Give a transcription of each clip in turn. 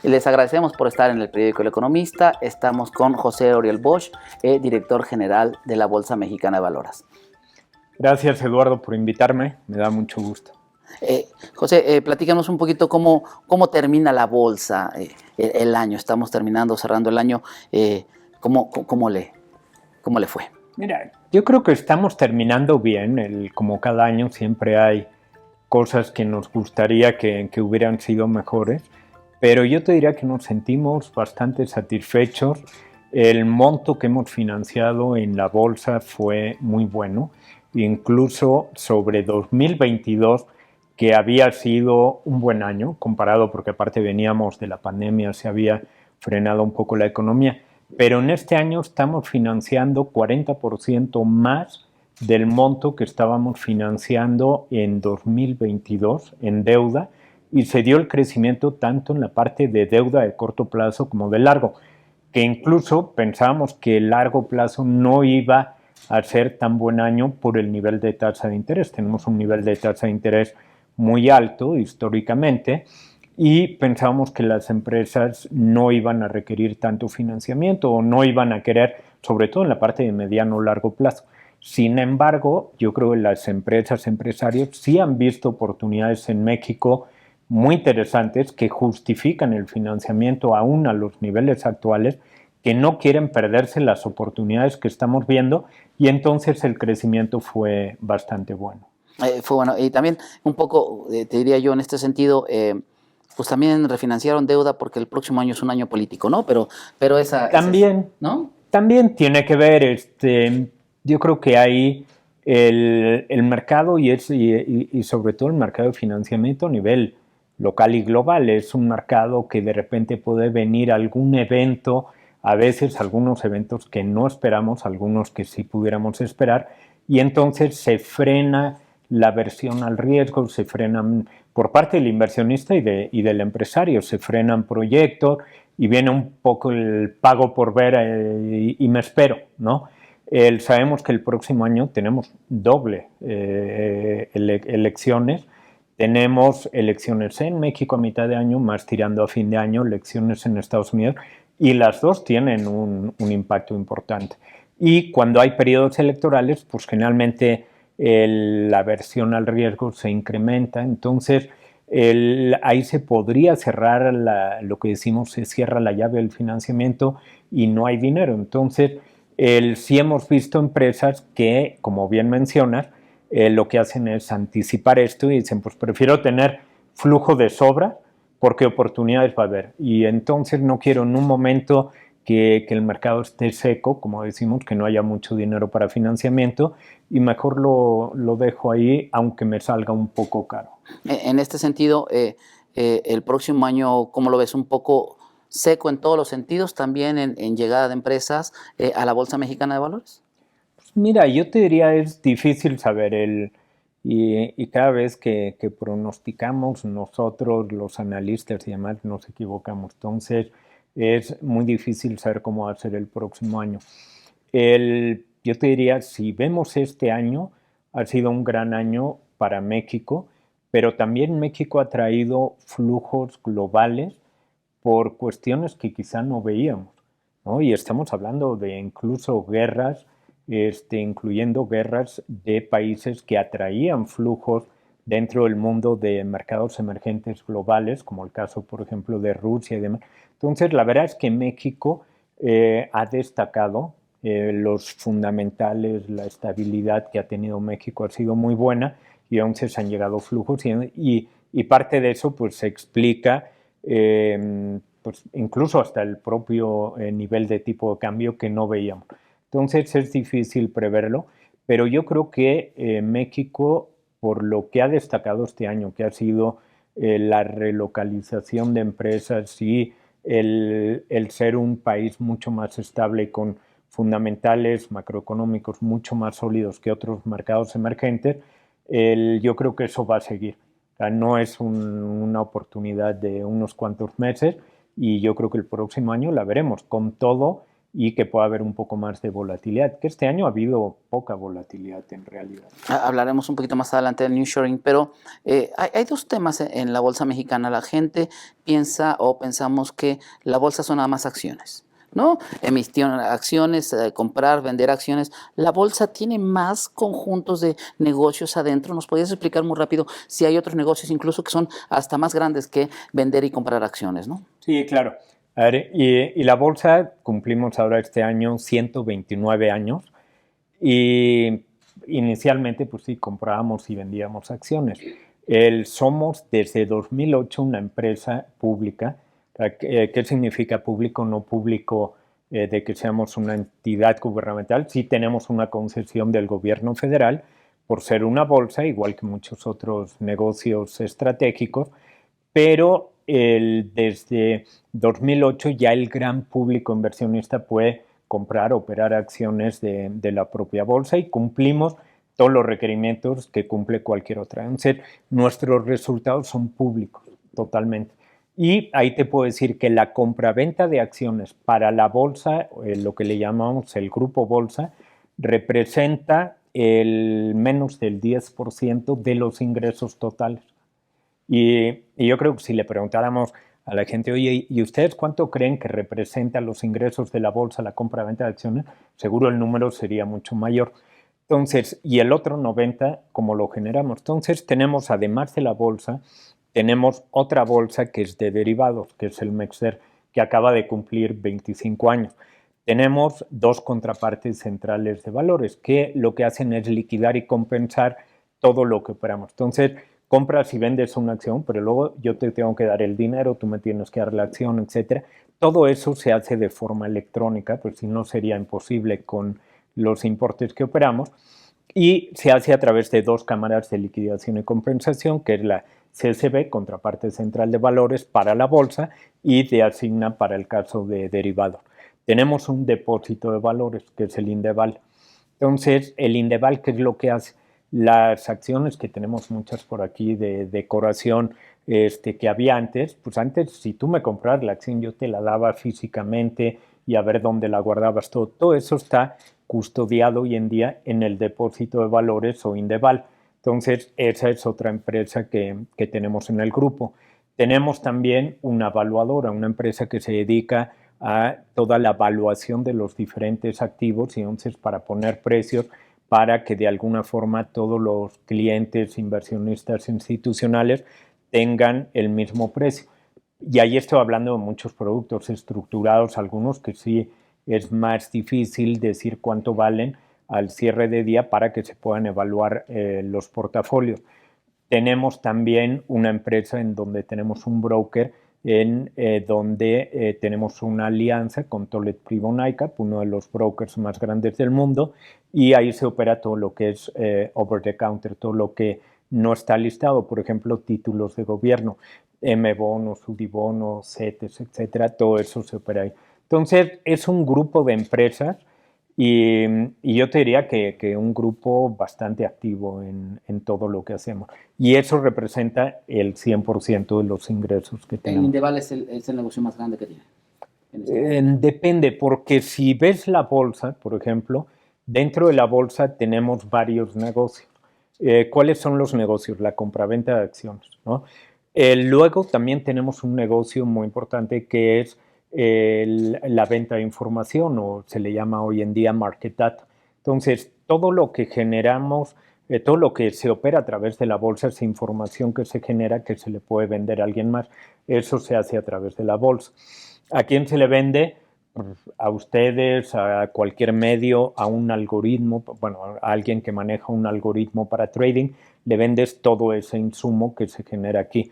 Les agradecemos por estar en el periódico El Economista. Estamos con José Oriol Bosch, director general de la Bolsa Mexicana de Valores. Gracias, Eduardo, por invitarme. Me da mucho gusto. José, platícanos un poquito cómo termina la bolsa el año. Estamos cerrando el año. ¿Cómo le fue? Mira, yo creo que estamos terminando bien. Como cada año siempre hay cosas que nos gustaría que hubieran sido mejores, pero yo te diría que nos sentimos bastante satisfechos. El monto que hemos financiado en la bolsa fue muy bueno, incluso sobre 2022, que había sido un buen año comparado, porque aparte veníamos de la pandemia, se había frenado un poco la economía, pero en este año estamos financiando 40% más del monto que estábamos financiando en 2022 en deuda, y se dio el crecimiento tanto en la parte de deuda de corto plazo como de largo, que incluso pensábamos que el largo plazo no iba a ser tan buen año por el nivel de tasa de interés. Tenemos un nivel de tasa de interés muy alto históricamente, y pensábamos que las empresas no iban a requerir tanto financiamiento o no iban a querer, sobre todo en la parte de mediano o largo plazo. Sin embargo, yo creo que las empresarios sí han visto oportunidades en México muy interesantes que justifican el financiamiento aún a los niveles actuales, que no quieren perderse las oportunidades que estamos viendo, y entonces el crecimiento fue bastante bueno. Fue bueno. Y también un poco, te diría yo en este sentido, pues también refinanciaron deuda porque el próximo año es un año político, ¿no? Pero también, ¿no? También tiene que ver, yo creo que hay el mercado y sobre todo el mercado de financiamiento a nivel local y global. Es un mercado que de repente puede venir algún evento, a veces algunos eventos que no esperamos, algunos que sí pudiéramos esperar, y entonces se frena la aversión al riesgo, se frenan por parte del inversionista y del empresario, se frenan proyectos, y viene un poco el pago por ver y me espero, ¿no? Sabemos que el próximo año tenemos doble elecciones. Tenemos elecciones en México a mitad de año, más tirando a fin de año, elecciones en Estados Unidos, y las dos tienen un impacto importante. Y cuando hay periodos electorales, pues generalmente la aversión al riesgo se incrementa. Entonces, ahí se podría cerrar lo que decimos, se cierra la llave del financiamiento y no hay dinero. Entonces, sí hemos visto empresas que, como bien mencionas, lo que hacen es anticipar esto y dicen, pues prefiero tener flujo de sobra porque oportunidades va a haber. Y entonces no quiero en un momento que el mercado esté seco, como decimos, que no haya mucho dinero para financiamiento, y mejor lo dejo ahí, aunque me salga un poco caro. En este sentido, el próximo año, ¿cómo lo ves? ¿Un poco seco en todos los sentidos, también en llegada de empresas a la Bolsa Mexicana de Valores? Pues mira, yo te diría, es difícil saber, y cada vez que pronosticamos nosotros, los analistas y demás, nos equivocamos. Entonces, es muy difícil saber cómo va a ser el próximo año. Yo te diría, si vemos este año, ha sido un gran año para México, pero también México ha traído flujos globales por cuestiones que quizá no veíamos, ¿no? Y estamos hablando de incluso guerras, incluyendo guerras de países que atraían flujos dentro del mundo de mercados emergentes globales, como el caso, por ejemplo, de Rusia y demás. Entonces, la verdad es que México ha destacado los fundamentales, la estabilidad que ha tenido México ha sido muy buena, y entonces han llegado flujos, y parte de eso pues se explica pues incluso hasta el propio nivel de tipo de cambio que no veíamos. Entonces es difícil preverlo, pero yo creo que México, por lo que ha destacado este año, que ha sido la relocalización de empresas y el ser un país mucho más estable con fundamentales macroeconómicos mucho más sólidos que otros mercados emergentes, yo creo que eso va a seguir. O sea, no es una oportunidad de unos cuantos meses, y yo creo que el próximo año la veremos con todo y que pueda haber un poco más de volatilidad, que este año ha habido poca volatilidad en realidad. Hablaremos un poquito más adelante del nearshoring, pero hay dos temas en la bolsa mexicana. La gente piensa o pensamos que la bolsa son nada más acciones, ¿no? Emisión de acciones, comprar, vender acciones. La bolsa tiene más conjuntos de negocios adentro. ¿Nos podrías explicar muy rápido si hay otros negocios incluso que son hasta más grandes que vender y comprar acciones, ¿no? Sí, claro. A ver, y la bolsa, cumplimos ahora este año 129 años y inicialmente pues sí, comprábamos y vendíamos acciones. Somos desde 2008 una empresa pública. ¿Qué significa público? No público de que seamos una entidad gubernamental. Sí tenemos una concesión del gobierno federal por ser una bolsa, igual que muchos otros negocios estratégicos, pero desde 2008 ya el gran público inversionista puede comprar, operar acciones de la propia bolsa y cumplimos todos los requerimientos que cumple cualquier otra. Entonces, nuestros resultados son públicos totalmente. Y ahí te puedo decir que la compraventa de acciones para la bolsa, lo que le llamamos el grupo bolsa, representa el menos del 10% de los ingresos totales. Y yo creo que si le preguntáramos a la gente, oye, ¿y ustedes cuánto creen que representa los ingresos de la bolsa, la compra-venta de acciones? Seguro el número sería mucho mayor. Entonces, y el otro 90, ¿cómo lo generamos? Entonces, tenemos, además de la bolsa, tenemos otra bolsa que es de derivados, que es el MEXDER, que acaba de cumplir 25 años. Tenemos dos contrapartes centrales de valores, que lo que hacen es liquidar y compensar todo lo que operamos. Entonces, compras y vendes una acción, pero luego yo te tengo que dar el dinero, tú me tienes que dar la acción, etcétera. Todo eso se hace de forma electrónica, pues si no sería imposible con los importes que operamos, y se hace a través de dos cámaras de liquidación y compensación, que es la CSV, contraparte central de valores para la bolsa, y de Asigna para el caso de derivados. Tenemos un depósito de valores, que es el Indeval. Entonces, el Indeval, ¿qué es lo que hace? Las acciones que tenemos muchas por aquí de decoración que había antes, pues antes si tú me comprabas la acción yo te la daba físicamente y a ver dónde la guardabas, todo eso está custodiado hoy en día en el depósito de valores o Indeval. Entonces esa es otra empresa que tenemos en el grupo. Tenemos también una evaluadora, una empresa que se dedica a toda la evaluación de los diferentes activos y entonces para poner precios para que de alguna forma todos los clientes, inversionistas institucionales tengan el mismo precio. Y ahí estoy hablando de muchos productos estructurados, algunos que sí es más difícil decir cuánto valen al cierre de día para que se puedan evaluar los portafolios. Tenemos también una empresa en donde tenemos un broker en donde tenemos una alianza con Tollett Privon ICAP, uno de los brokers más grandes del mundo, y ahí se opera todo lo que es over the counter, todo lo que no está listado, por ejemplo, títulos de gobierno, M-bonos, UDI-bonos, CETES, etcétera, todo eso se opera ahí. Entonces, es un grupo de empresas y yo te diría que un grupo bastante activo en todo lo que hacemos. Y eso representa el 100% de los ingresos que tenemos. El Indeval es el negocio más grande que tiene. Depende, porque si ves la bolsa, por ejemplo, dentro de la bolsa tenemos varios negocios. ¿Cuáles son los negocios? La compraventa de acciones, ¿no? Luego también tenemos un negocio muy importante que es la venta de información, o se le llama hoy en día market data. Entonces, todo lo que generamos, todo lo que se opera a través de la bolsa es información que se genera que se le puede vender a alguien más. Eso se hace a través de la bolsa. ¿A quién se le vende? A ustedes, a cualquier medio, a un algoritmo, bueno, a alguien que maneja un algoritmo para trading, le vendes todo ese insumo que se genera aquí.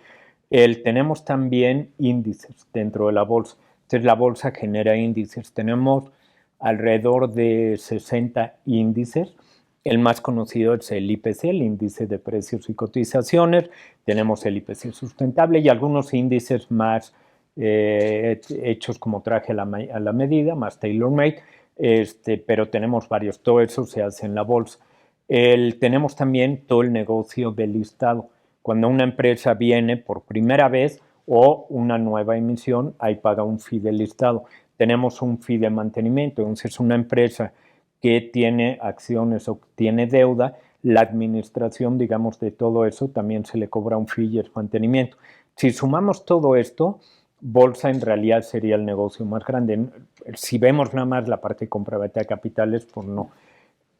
Tenemos también índices dentro de la bolsa. Entonces la bolsa genera índices. Tenemos alrededor de 60 índices. El más conocido es el IPC, el índice de precios y cotizaciones. Tenemos el IPC sustentable y algunos índices más hechos como traje a la medida, más tailor-made, pero tenemos varios. Todo eso se hace en la bolsa. Tenemos también todo el negocio del listado. Cuando una empresa viene por primera vez o una nueva emisión, ahí paga un fee de listado. tenemos un fee de mantenimiento. Entonces, una empresa que tiene acciones o tiene deuda, la administración, digamos, de todo eso también se le cobra un fee y es mantenimiento. Si sumamos todo esto, bolsa en realidad sería el negocio más grande. Si vemos nada más la parte de compra-venta de capitales, pues no.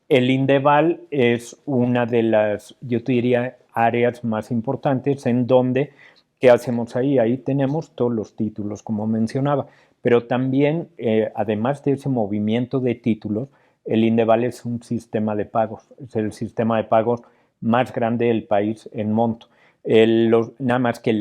El Indeval es una de las, yo te diría, áreas más importantes en donde, ¿qué hacemos ahí? Ahí tenemos todos los títulos, como mencionaba, pero también, además de ese movimiento de títulos, el Indeval es un sistema de pagos, es el sistema de pagos más grande del país en monto. Nada más que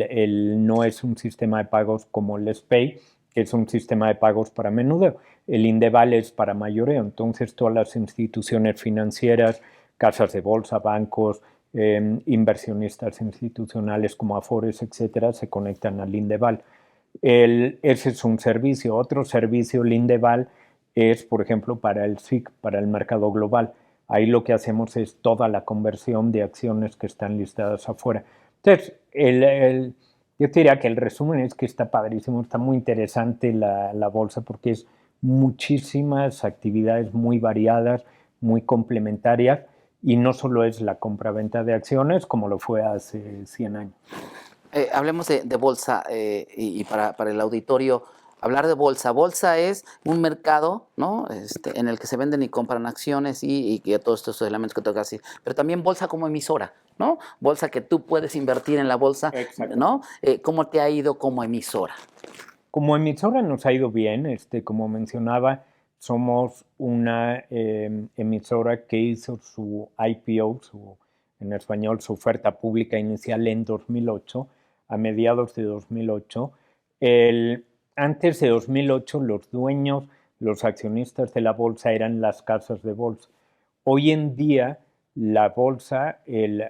no es un sistema de pagos como el SPAY, que es un sistema de pagos para menudeo. El Indeval es para mayoreo, entonces todas las instituciones financieras, casas de bolsa, bancos, inversionistas institucionales como Afores, etcétera, se conectan al Indeval. Ese es un servicio. Otro servicio, el Indeval, es, por ejemplo, para el SIC, para el mercado global. Ahí lo que hacemos es toda la conversión de acciones que están listadas afuera. Entonces, yo te diría que el resumen es que está padrísimo, está muy interesante la bolsa porque es muchísimas actividades muy variadas, muy complementarias y no solo es la compra-venta de acciones como lo fue hace 100 años. Hablemos de bolsa y para el auditorio, hablar de bolsa. Bolsa es un mercado, ¿no? En el que se venden y compran acciones y que todos estos elementos que tengo que decir. Pero también bolsa como emisora, ¿no? Bolsa que tú puedes invertir en la bolsa, ¿no? ¿Cómo te ha ido como emisora? Como emisora nos ha ido bien, como mencionaba, somos una emisora que hizo su IPO, en español, su oferta pública inicial en 2008, a mediados de 2008. Antes de 2008, los dueños, los accionistas de la bolsa eran las casas de bolsa. Hoy en día, la bolsa,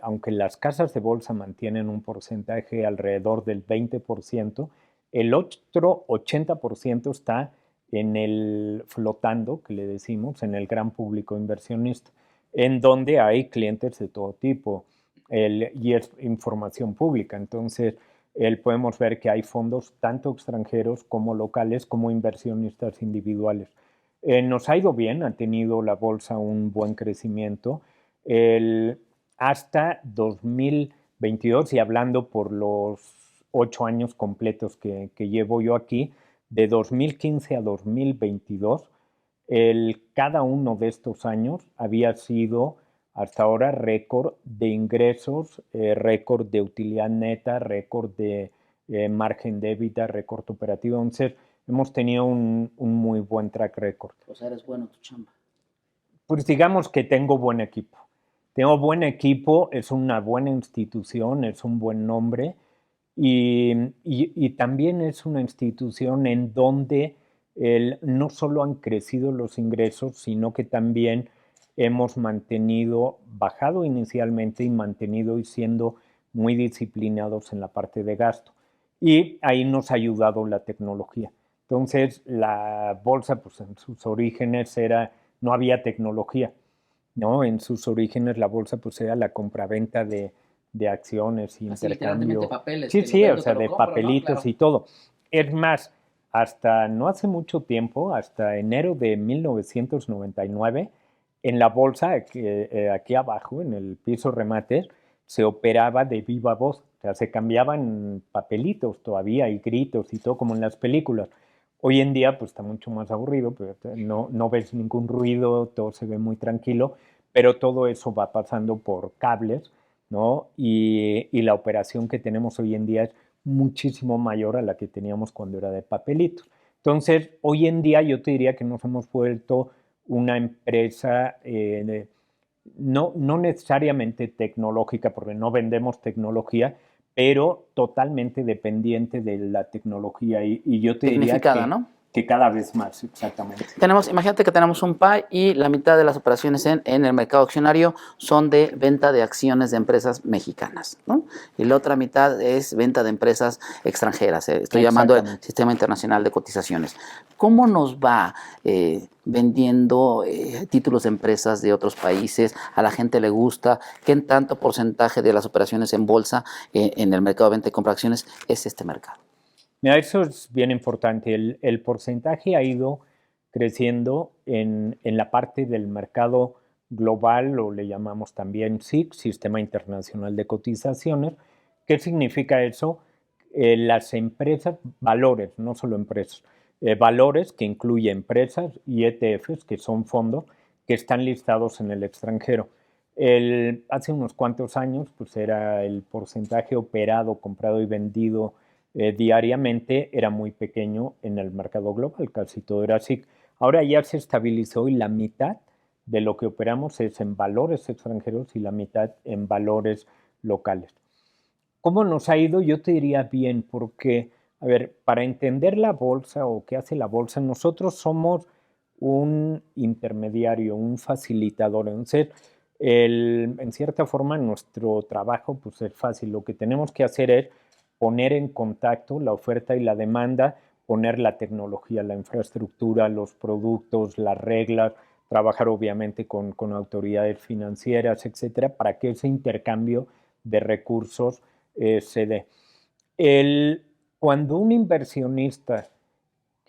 aunque las casas de bolsa mantienen un porcentaje alrededor del 20%, el otro 80% está en el flotando, que le decimos, en el gran público inversionista, en donde hay clientes de todo tipo y es información pública. Entonces, podemos ver que hay fondos tanto extranjeros como locales como inversionistas individuales. Nos ha ido bien, ha tenido la bolsa un buen crecimiento. Hasta 2022, y hablando por los 8 años completos que llevo yo aquí, de 2015 a 2022, cada uno de estos años había sido hasta ahora récord de ingresos, récord de utilidad neta, récord de margen de EBITDA, récord operativo. Entonces, hemos tenido un muy buen track record. O sea, eres bueno en tu chamba. Pues digamos que tengo buen equipo. Tengo buen equipo, es una buena institución, es un buen nombre y también es una institución en donde no solo han crecido los ingresos, sino que también hemos bajado inicialmente y mantenido y siendo muy disciplinados en la parte de gasto. Y ahí nos ha ayudado la tecnología. Entonces, la bolsa, pues en sus orígenes no había tecnología, ¿no? En sus orígenes la bolsa pues era la compraventa de acciones y intercambio. Papeles, Sí, o sea, de papelitos, ¿no? Claro. Y todo. Es más, hasta no hace mucho tiempo, hasta enero de 1999, en la bolsa, aquí abajo, en el piso remate, se operaba de viva voz. O sea, se cambiaban papelitos todavía y gritos y todo como en las películas. Hoy en día pues está mucho más aburrido, pero no ves ningún ruido, todo se ve muy tranquilo, pero todo eso va pasando por cables, ¿no? Y la operación que tenemos hoy en día es muchísimo mayor a la que teníamos cuando era de papelitos. Entonces, hoy en día yo te diría que nos hemos vuelto una empresa no necesariamente tecnológica, porque no vendemos tecnología, pero totalmente dependiente de la tecnología y yo te diría ¿no? que cada vez más, exactamente. Imagínate que tenemos un PAI y la mitad de las operaciones en el mercado accionario son de venta de acciones de empresas mexicanas, ¿no? Y la otra mitad es venta de empresas extranjeras. Estoy llamando el Sistema Internacional de Cotizaciones. ¿Cómo nos va vendiendo títulos de empresas de otros países? ¿A la gente le gusta? ¿Qué tanto porcentaje de las operaciones en bolsa en el mercado de venta y compra de acciones es este mercado? Mira, eso es bien importante. El porcentaje ha ido creciendo en la parte del mercado global, o le llamamos también SIC, Sistema Internacional de Cotizaciones. ¿Qué significa eso? Las empresas, valores, no solo empresas, valores que incluye empresas y ETFs, que son fondos, que están listados en el extranjero. Hace unos cuantos años, pues era el porcentaje operado, comprado y vendido diariamente, era muy pequeño en el mercado global, casi todo era SIC. Ahora ya se estabilizó y la mitad de lo que operamos es en valores extranjeros y la mitad en valores locales. ¿Cómo nos ha ido? Yo te diría bien, porque, a ver, para entender la bolsa o qué hace la bolsa, nosotros somos un intermediario, un facilitador. Entonces, en cierta forma, nuestro trabajo pues, es fácil. Lo que tenemos que hacer es poner en contacto la oferta y la demanda, poner la tecnología, la infraestructura, los productos, las reglas, trabajar obviamente con autoridades financieras, etcétera, para que ese intercambio de recursos se dé. Cuando un inversionista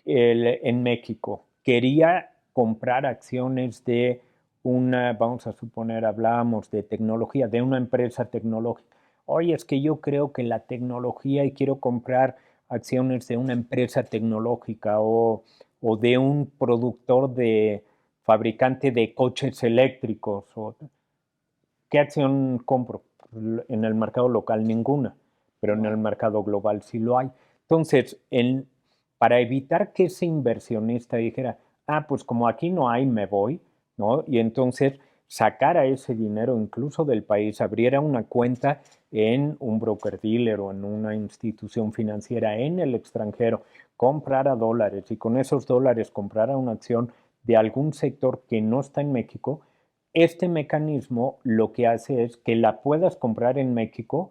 en México quería comprar acciones de una, vamos a suponer, hablábamos de tecnología, de una empresa tecnológica. Oye, es que yo creo que la tecnología y quiero comprar acciones de una empresa tecnológica o de un productor de fabricante de coches eléctricos. ¿Qué acción compro? En el mercado local ninguna, pero en el mercado global sí lo hay. Entonces, para evitar que ese inversionista dijera, pues como aquí no hay, me voy, ¿no? Y entonces sacara ese dinero incluso del país, abriera una cuenta en un broker dealer o en una institución financiera en el extranjero, comprara dólares y con esos dólares comprara una acción de algún sector que no está en México. Este mecanismo lo que hace es que la puedas comprar en México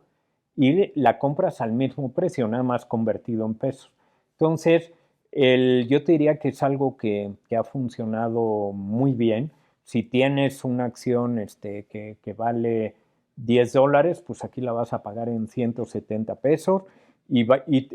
y la compras al mismo precio, nada más convertido en pesos. Entonces, yo te diría que es algo que ha funcionado muy bien. Si tienes una acción que vale $10, pues aquí la vas a pagar en 170 pesos y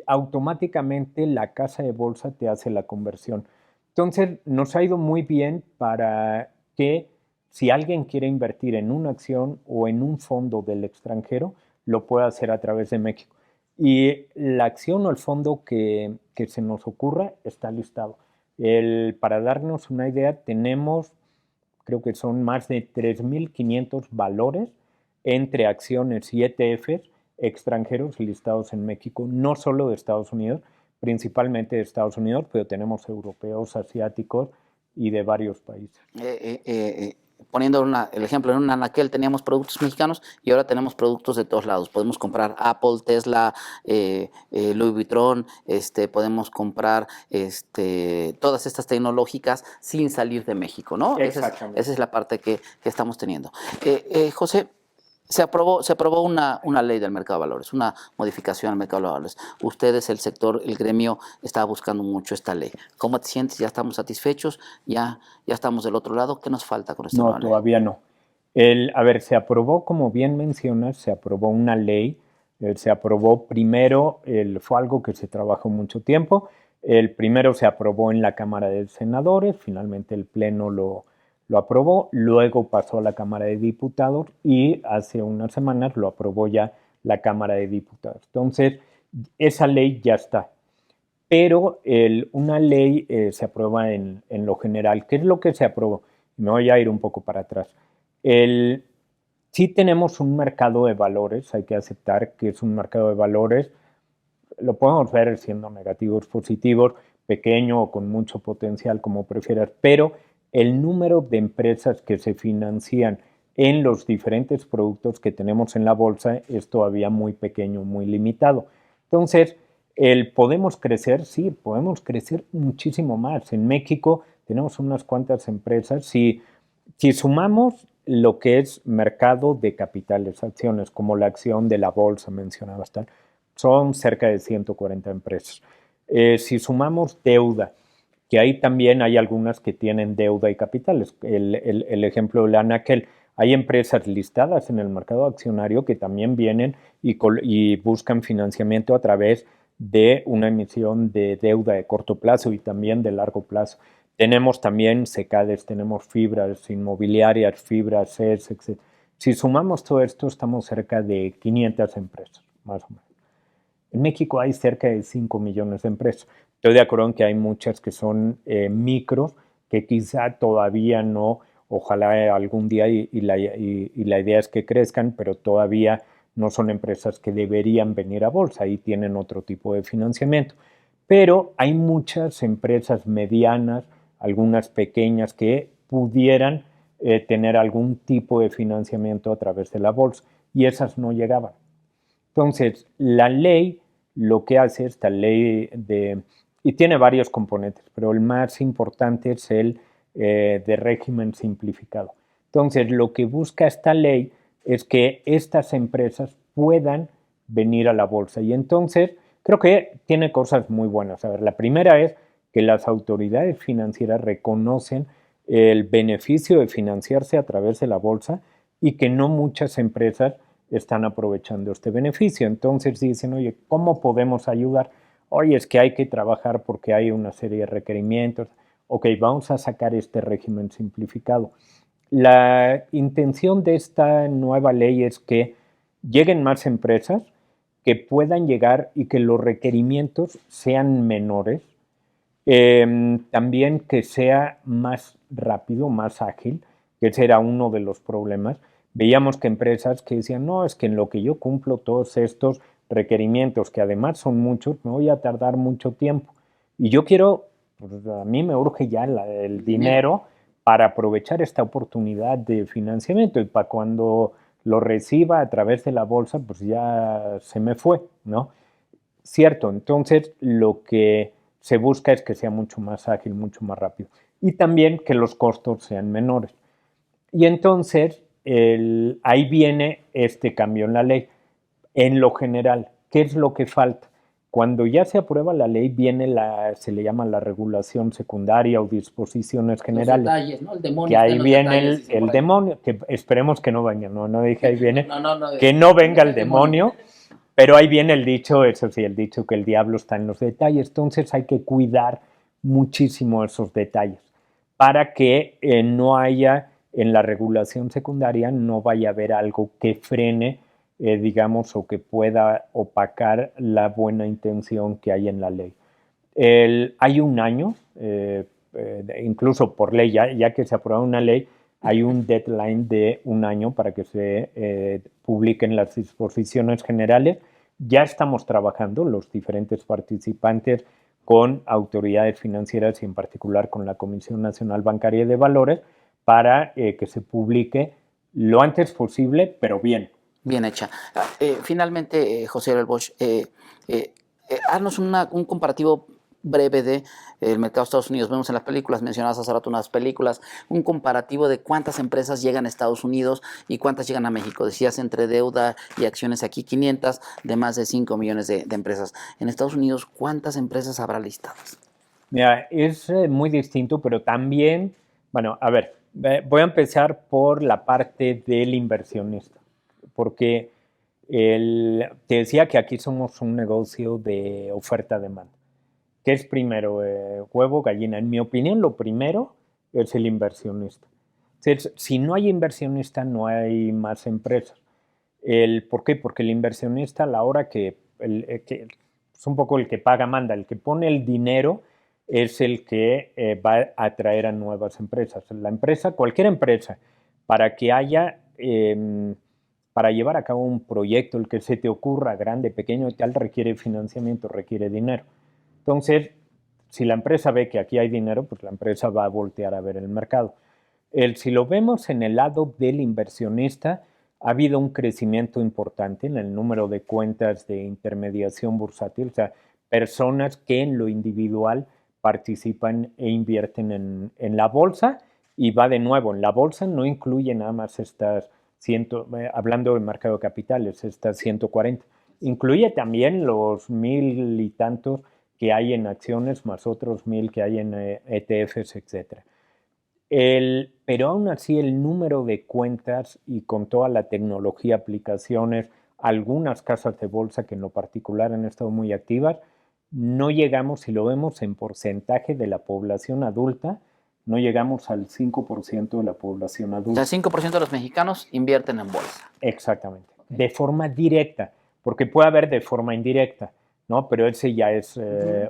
automáticamente la casa de bolsa te hace la conversión. Entonces, nos ha ido muy bien para que si alguien quiere invertir en una acción o en un fondo del extranjero, lo puede hacer a través de México. Y la acción o el fondo que se nos ocurra está listado. Para darnos una idea, tenemos, creo que son más de 3.500 valores entre acciones y ETFs extranjeros listados en México, no solo de Estados Unidos, principalmente de Estados Unidos, pero tenemos europeos, asiáticos y de varios países. Poniendo el ejemplo, en un anaquel teníamos productos mexicanos y ahora tenemos productos de todos lados. Podemos comprar Apple, Tesla, Louis Vuitton, podemos comprar todas estas tecnológicas sin salir de México, ¿no? Exactamente. Esa es la parte que estamos teniendo. José, se aprobó una ley del mercado de valores, una modificación al mercado de valores. Ustedes, el sector, el gremio, estaba buscando mucho esta ley. ¿Cómo te sientes? ¿Ya estamos satisfechos? ¿Ya estamos del otro lado? ¿Qué nos falta con esta nueva ley? No, todavía no. A ver, se aprobó, como bien mencionas, se aprobó una ley. Se aprobó primero, fue algo que se trabajó mucho tiempo. El primero se aprobó en la Cámara de Senadores, finalmente el Pleno lo aprobó, luego pasó a la Cámara de Diputados y hace unas semanas lo aprobó ya la Cámara de Diputados. Entonces, esa ley ya está. Pero una ley se aprueba en lo general. ¿Qué es lo que se aprobó? Me voy a ir un poco para atrás. Sí tenemos un mercado de valores, hay que aceptar que es un mercado de valores, lo podemos ver siendo negativos, positivos, pequeño o con mucho potencial, como prefieras, pero el número de empresas que se financian en los diferentes productos que tenemos en la bolsa es todavía muy pequeño, muy limitado. Entonces, podemos crecer, sí, podemos crecer muchísimo más. En México tenemos unas cuantas empresas. Si sumamos lo que es mercado de capitales, acciones, como la acción de la bolsa mencionabas, son cerca de 140 empresas. Si sumamos deuda, que ahí también hay algunas que tienen deuda y capitales. El ejemplo de la Anaquel, hay empresas listadas en el mercado accionario que también vienen y buscan financiamiento a través de una emisión de deuda de corto plazo y también de largo plazo. Tenemos también SECADES, tenemos fibras inmobiliarias, fibras CES, etc. Si sumamos todo esto, estamos cerca de 500 empresas, más o menos. En México hay cerca de 5 millones de empresas. Estoy de acuerdo en que hay muchas que son micros, que quizá todavía no, ojalá algún día, y la idea es que crezcan, pero todavía no son empresas que deberían venir a bolsa, ahí tienen otro tipo de financiamiento. Pero hay muchas empresas medianas, algunas pequeñas, que pudieran tener algún tipo de financiamiento a través de la bolsa, y esas no llegaban. Entonces, la ley, lo que hace esta ley y tiene varios componentes, pero el más importante es el de régimen simplificado. Entonces, lo que busca esta ley es que estas empresas puedan venir a la bolsa. Y entonces, creo que tiene cosas muy buenas. A ver, la primera es que las autoridades financieras reconocen el beneficio de financiarse a través de la bolsa y que no muchas empresas están aprovechando este beneficio. Entonces dicen, oye, ¿cómo podemos ayudar? Oye, es que hay que trabajar porque hay una serie de requerimientos. Ok, vamos a sacar este régimen simplificado. La intención de esta nueva ley es que lleguen más empresas, que puedan llegar y que los requerimientos sean menores. También que sea más rápido, más ágil, que ese era uno de los problemas. Veíamos que empresas que decían, no, es que en lo que yo cumplo todos estos requerimientos, que además son muchos, me voy a tardar mucho tiempo. Y yo quiero, pues a mí me urge ya el dinero para aprovechar esta oportunidad de financiamiento y para cuando lo reciba a través de la bolsa, pues ya se me fue, ¿no? Cierto, entonces lo que se busca es que sea mucho más ágil, mucho más rápido y también que los costos sean menores. Y entonces ahí viene este cambio en la ley. En lo general, ¿qué es lo que falta? Cuando ya se aprueba la ley, viene se le llama la regulación secundaria o disposiciones generales. Los detalles, ¿no? El demonio que ahí viene detalles, el demonio, que esperemos que no venga, no dije ahí viene, no, que no venga el demonio. Pero ahí viene el dicho, eso sí, el dicho que el diablo está en los detalles. Entonces hay que cuidar muchísimo esos detalles para que no haya en la regulación secundaria, no vaya a haber algo que frene, digamos, o que pueda opacar la buena intención que hay en la ley. Hay un año, incluso por ley, ya que se aprueba una ley, hay un deadline de un año para que se publiquen las disposiciones generales. Ya estamos trabajando los diferentes participantes con autoridades financieras y en particular con la Comisión Nacional Bancaria y de Valores para que se publique lo antes posible, pero bien. Bien hecha. Finalmente, José Ariel Bosch, haznos un comparativo breve de el mercado de Estados Unidos. Vemos en las películas, mencionadas hace rato unas películas, un comparativo de cuántas empresas llegan a Estados Unidos y cuántas llegan a México. Decías entre deuda y acciones aquí 500 de más de 5 millones de empresas. En Estados Unidos, ¿cuántas empresas habrá listadas? Mira, es muy distinto, pero también, bueno, a ver, voy a empezar por la parte del inversionista, porque te decía que aquí somos un negocio de oferta-demanda. ¿Qué es primero, huevo, gallina? En mi opinión, lo primero es el inversionista. Entonces, si no hay inversionista, no hay más empresas. ¿Por qué? Porque el inversionista a la hora que es un poco el que paga, manda, el que pone el dinero es el que va a atraer a nuevas empresas. La empresa, cualquier empresa, para que haya, para llevar a cabo un proyecto, el que se te ocurra, grande, pequeño y tal, requiere financiamiento, requiere dinero. Entonces, si la empresa ve que aquí hay dinero, pues la empresa va a voltear a ver el mercado. Si lo vemos en el lado del inversionista, ha habido un crecimiento importante en el número de cuentas de intermediación bursátil, o sea, personas que en lo individual participan e invierten en la bolsa y va de nuevo, en la bolsa no incluye nada más estas hablando del mercado de capitales, estas 140, incluye también los 1000 y tantos que hay en acciones más otros 1000 que hay en ETFs, etcétera. Pero aún así el número de cuentas y con toda la tecnología, aplicaciones, algunas casas de bolsa que en lo particular han estado muy activas. No llegamos, si lo vemos en porcentaje de la población adulta, no llegamos al 5% de la población O adulta. sea, 5% de los mexicanos invierten en bolsa. Exactamente. De forma directa, porque puede haber de forma indirecta, ¿no? Pero ese ya es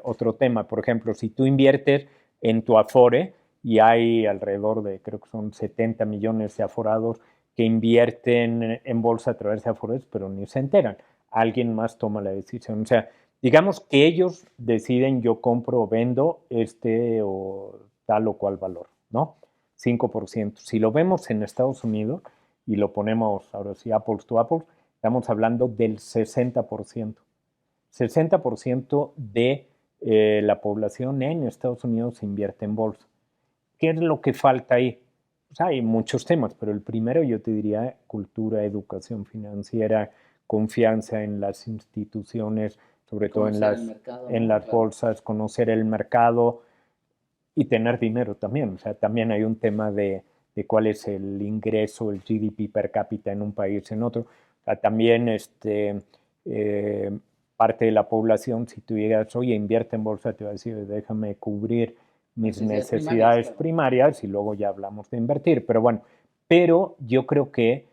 otro tema. Por ejemplo, si tú inviertes en tu Afore y hay alrededor de, creo que son 70 millones de aforados que invierten en bolsa a través de Afores, pero ni se enteran. Alguien más toma la decisión. O sea, digamos que ellos deciden yo compro o vendo este o tal o cual valor, ¿no? 5%. Si lo vemos en Estados Unidos y lo ponemos ahora sí apples to apples, estamos hablando del 60%. 60% de la población en Estados Unidos invierte en bolsa. ¿Qué es lo que falta ahí? Pues hay muchos temas, pero el primero yo te diría cultura, educación financiera, confianza en las instituciones, sobre todo en las bolsas, conocer el mercado y tener dinero también. O sea, también hay un tema de cuál es el ingreso, el GDP per cápita en un país, en otro. O sea, también parte de la población, si tú llegas, oye, invierte en bolsa, te va a decir, déjame cubrir mis necesidades primarias y luego ya hablamos de invertir. Pero bueno, pero yo creo que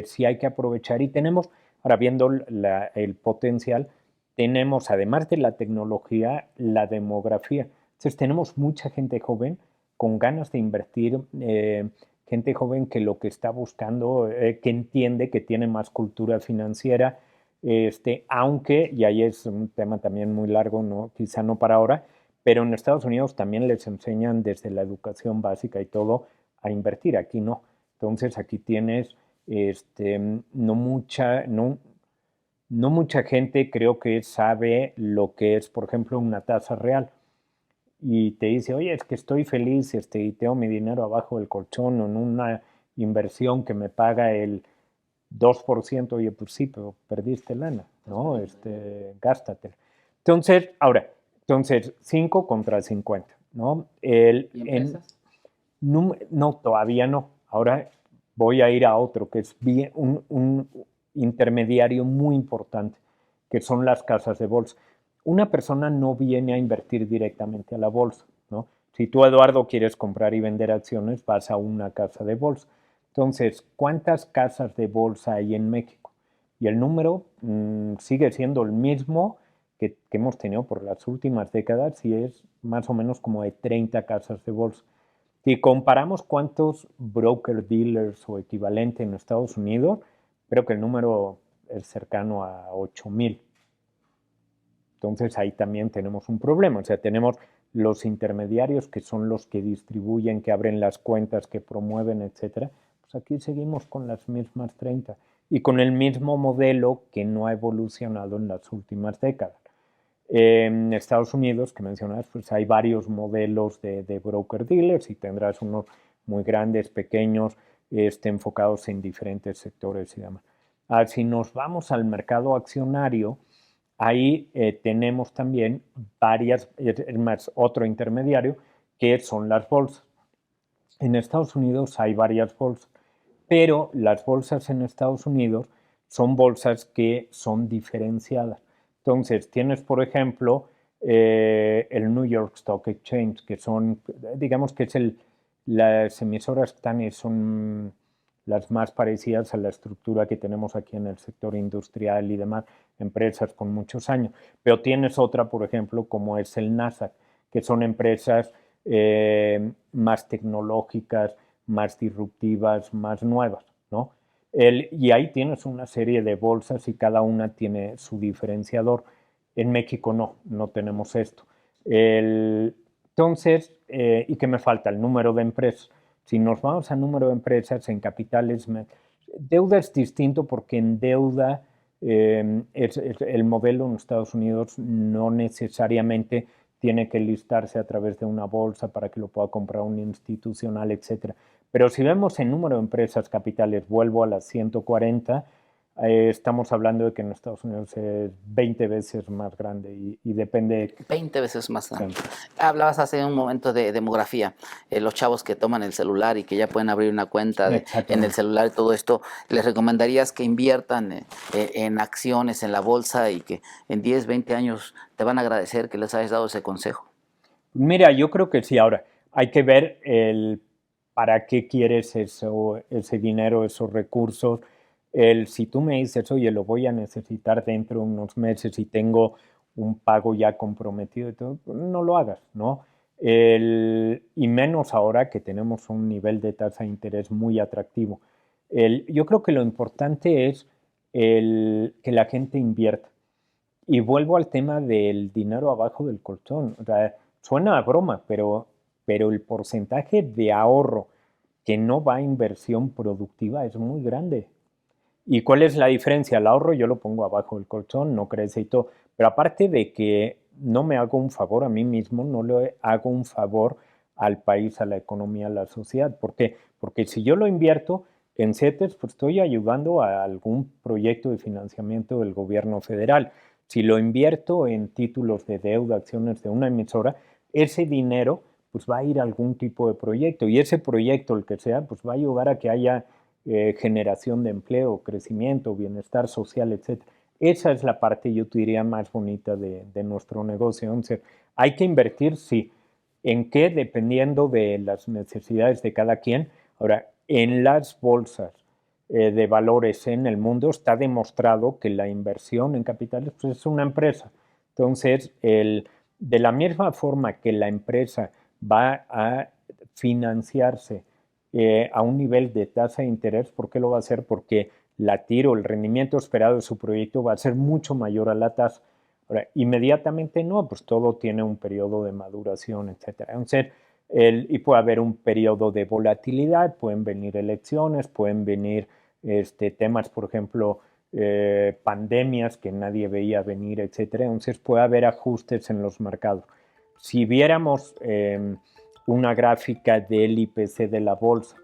sí hay que aprovechar y tenemos, ahora viendo el potencial, tenemos además de la tecnología, la demografía. Entonces tenemos mucha gente joven con ganas de invertir, gente joven que lo que está buscando, que entiende que tiene más cultura financiera, aunque, y ahí es un tema también muy largo, ¿no? Quizá no para ahora, pero en Estados Unidos también les enseñan desde la educación básica y todo a invertir, aquí no. Entonces aquí tienes no mucha gente creo que sabe lo que es, por ejemplo, una tasa real y te dice, oye, es que estoy feliz y tengo mi dinero abajo del colchón o en una inversión que me paga el 2%, oye, pues sí, pero perdiste lana, ¿no? Gástatela. Entonces, 5 contra 50, ¿no? ¿Y empresas? No, todavía no. Ahora voy a ir a otro que es bien, un intermediario muy importante, que son las casas de bolsa. Una persona no viene a invertir directamente a la bolsa, ¿no? Si tú, Eduardo, quieres comprar y vender acciones, vas a una casa de bolsa. Entonces, ¿cuántas casas de bolsa hay en México? Y el número sigue siendo el mismo que hemos tenido por las últimas décadas y es más o menos como de 30 casas de bolsa. Si comparamos cuántos broker dealers o equivalente en Estados Unidos, creo que el número es cercano a 8,000. Entonces ahí también tenemos un problema. O sea, tenemos los intermediarios que son los que distribuyen, que abren las cuentas, que promueven, etcétera. Pues aquí seguimos con las mismas 30 y con el mismo modelo que no ha evolucionado en las últimas décadas. En Estados Unidos, que mencionas, pues hay varios modelos de broker dealers y tendrás unos muy grandes, pequeños, enfocados en diferentes sectores y demás. Si nos vamos al mercado accionario, ahí tenemos también es más, otro intermediario, que son las bolsas. En Estados Unidos hay varias bolsas, pero las bolsas en Estados Unidos son bolsas que son diferenciadas. Entonces, tienes, por ejemplo, el New York Stock Exchange, que son, digamos que es las emisoras que están y son las más parecidas a la estructura que tenemos aquí en el sector industrial y demás, empresas con muchos años. Pero tienes otra, por ejemplo, como es el Nasdaq, que son empresas más tecnológicas, más disruptivas, más nuevas, ¿no? Y ahí tienes una serie de bolsas y cada una tiene su diferenciador. En México no tenemos esto. Entonces, ¿y qué me falta? El número de empresas. Si nos vamos al número de empresas en capitales, deuda es distinto porque en deuda el modelo en Estados Unidos no necesariamente tiene que listarse a través de una bolsa para que lo pueda comprar un institucional, etcétera. Pero si vemos el número de empresas capitales, vuelvo a las 140, estamos hablando de que en Estados Unidos es 20 veces más grande y depende. 20 veces más grande. Hablabas hace un momento de demografía, los chavos que toman el celular y que ya pueden abrir una cuenta en el celular y todo esto, ¿les recomendarías que inviertan en acciones en la bolsa y que en 10, 20 años te van a agradecer que les hayas dado ese consejo? Mira, yo creo que sí. Ahora, hay que ver para qué quieres ese dinero, esos recursos. Si tú me dices, oye, lo voy a necesitar dentro de unos meses y tengo un pago ya comprometido y todo, pues no lo hagas, ¿no? Y menos ahora que tenemos un nivel de tasa de interés muy atractivo. Yo creo que lo importante es que la gente invierta. Y vuelvo al tema del dinero abajo del colchón. O sea, suena a broma, pero el porcentaje de ahorro que no va a inversión productiva es muy grande. ¿Y cuál es la diferencia? El ahorro yo lo pongo abajo del colchón, no crece y todo. Pero aparte de que no me hago un favor a mí mismo, no le hago un favor al país, a la economía, a la sociedad. ¿Por qué? Porque si yo lo invierto en CETES, pues estoy ayudando a algún proyecto de financiamiento del gobierno federal. Si lo invierto en títulos de deuda, acciones de una emisora, ese dinero pues va a ir a algún tipo de proyecto y ese proyecto, el que sea, pues va a ayudar a que haya generación de empleo, crecimiento, bienestar social, etc. Esa es la parte, yo te diría, más bonita de nuestro negocio. Entonces, hay que invertir, sí. ¿En qué? Dependiendo de las necesidades de cada quien. Ahora, en las bolsas de valores en el mundo está demostrado que la inversión en capitales pues, es una empresa. Entonces, de la misma forma que la empresa va a financiarse a un nivel de tasa de interés, ¿por qué lo va a hacer? Porque el rendimiento esperado de su proyecto va a ser mucho mayor a la tasa. Ahora, inmediatamente no, pues todo tiene un periodo de maduración, etcétera. Entonces, y puede haber un periodo de volatilidad, pueden venir elecciones, pueden venir temas, por ejemplo, pandemias que nadie veía venir, etcétera. Entonces puede haber ajustes en los mercados. Si viéramos una gráfica del IPC de la bolsa,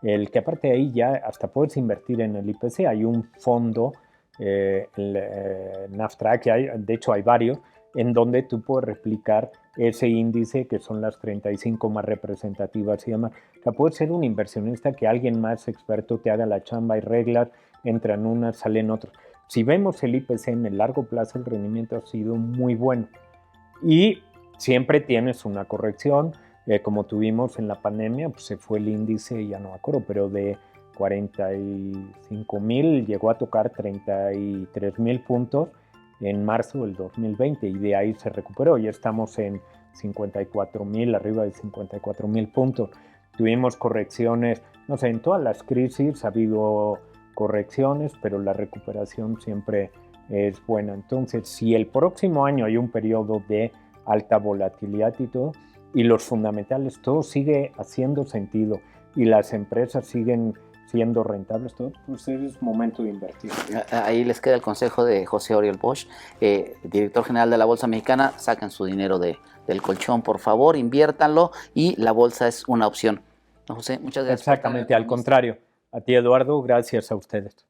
el que aparte de ahí ya hasta puedes invertir en el IPC, hay un fondo, NAFTRAC, de hecho hay varios, en donde tú puedes replicar ese índice que son las 35 más representativas y demás. O sea, puedes ser un inversionista que alguien más experto te haga la chamba y reglas, entran unas, salen otras. Si vemos el IPC en el largo plazo, el rendimiento ha sido muy bueno. Y siempre tienes una corrección, como tuvimos en la pandemia, pues se fue el índice, ya no me acuerdo, pero de 45,000 llegó a tocar 33,000 puntos en marzo del 2020 y de ahí se recuperó. Ya estamos en 54,000, arriba de 54,000 puntos. Tuvimos correcciones, no sé, en todas las crisis ha habido correcciones, pero la recuperación siempre es buena. Entonces, si el próximo año hay un periodo de alta volatilidad y todo, y los fundamentales, todo sigue haciendo sentido y las empresas siguen siendo rentables, todo, pues es momento de invertir. Ahí les queda el consejo de José Oriol Bosch, director general de la Bolsa Mexicana. Saquen su dinero del colchón, por favor, inviértanlo y la bolsa es una opción. ¿No, José? Muchas gracias. Exactamente, al contrario. A ti, Eduardo, gracias a ustedes.